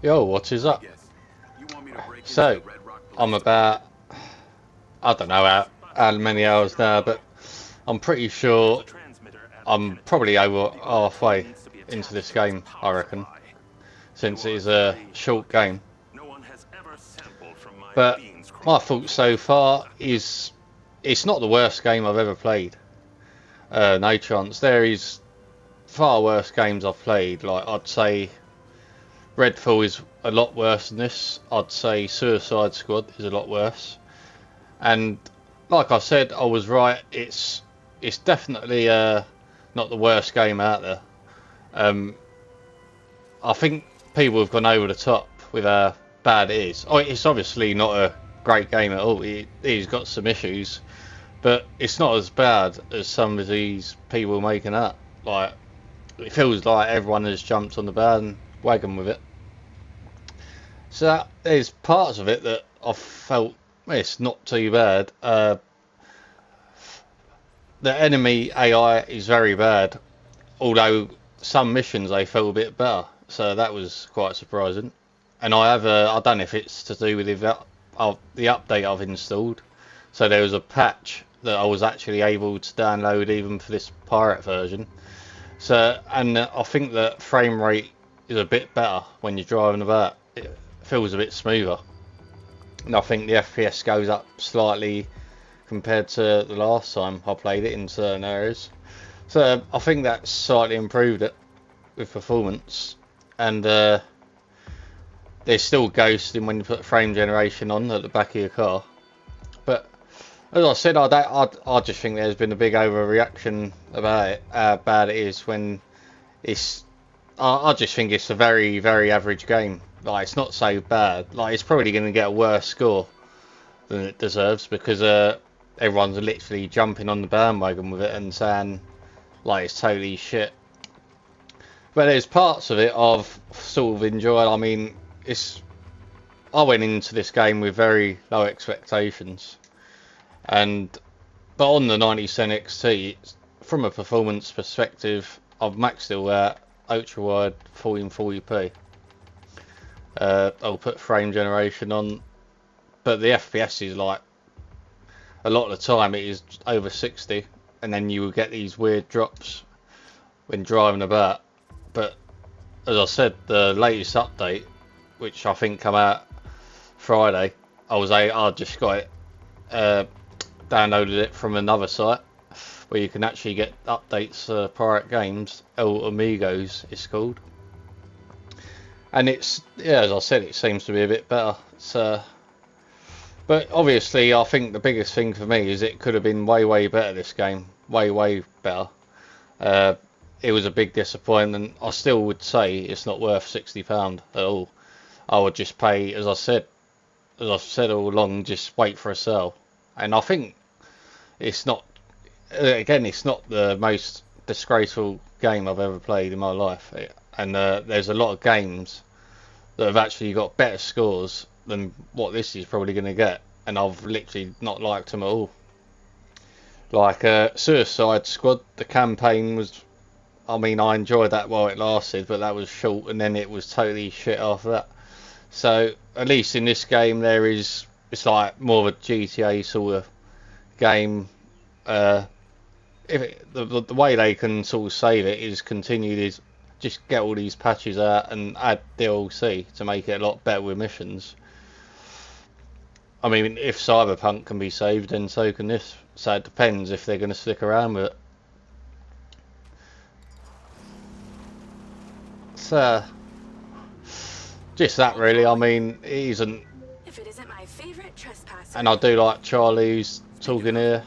Yo, what is up? So, I'm about, I don't know how many hours now, but I'm pretty sure I'm probably over halfway into this game, I reckon, since it is a short game. But my thoughts so far is it's not the worst game I've ever played. No chance. There is far worse games I've played. Like, I'd say Redfall is a lot worse than this. I'd say Suicide Squad is a lot worse. And like I said, I was right. It's definitely not the worst game out there. Um, I think people have gone over the top with how bad it is. Oh, it's obviously not a great game at all. It's got some issues, but it's not as bad as some of these people making up. Like, it feels like everyone has jumped on the bandwagon with it. So there's parts of it that I felt it's not too bad. The enemy AI is very bad, although some missions they felt a bit better, so that was quite surprising. And I don't know if it's to do with the update I've installed. So there was a patch that I was actually able to download even for this pirate version. So, and I think that frame rate is a bit better when you're driving about. It feels a bit smoother. And I think the FPS goes up slightly compared to the last time I played it in certain areas. So I think that's slightly improved it with performance. And there's still ghosting when you put frame generation on at the back of your car. But as I said, I just think there's been a big overreaction about it, how bad it is when it's. I just think it's a very, very average game. Like, it's not so bad. Like, it's probably going to get a worse score than it deserves because everyone's literally jumping on the bandwagon with it and saying like it's totally shit. But there's parts of it I've sort of enjoyed. I mean, I went into this game with very low expectations, but on the 90% XT, from a performance perspective, I've maxed it at ultra wide 1440p. I'll put frame generation on, but the FPS is like a lot of the time it is over 60, and then you will get these weird drops when driving about. But as I said, the latest update, which I think come out Friday, I just got it, downloaded it from another site where you can actually get updates for pirate games. El Amigos it's called, and it's, yeah, as I said, it seems to be a bit better. But obviously, I think the biggest thing for me is it could have been way, way better, this game. Way, way better. It was a big disappointment. I still would say it's not worth £60 at all. I would just pay, as I've said all along, just wait for a sale. And I think it's not, again, it's not the most disgraceful game I've ever played in my life. And there's a lot of games that have actually got better scores than what this is probably going to get, and I've literally not liked them at all. Like Suicide Squad, the campaign was, I mean, I enjoyed that while it lasted, but that was short, and then it was totally shit after that. So at least in this game it's like more of a GTA sort of game. The way they can sort of save it is continue this, just get all these patches out and add DLC to make it a lot better with missions. I mean, if Cyberpunk can be saved, then so can this. So it depends if they're going to stick around with it. So, just that really. I mean, it isn't. If it isn't my favorite trespasser. And I do like Charlie who's talking here.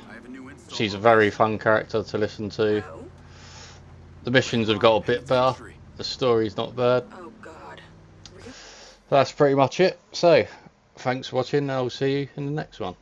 She's a very fun character to listen to. The missions have got a bit better. The story's not bad. Oh God. That's pretty much it. So, thanks for watching. I'll see you in the next one.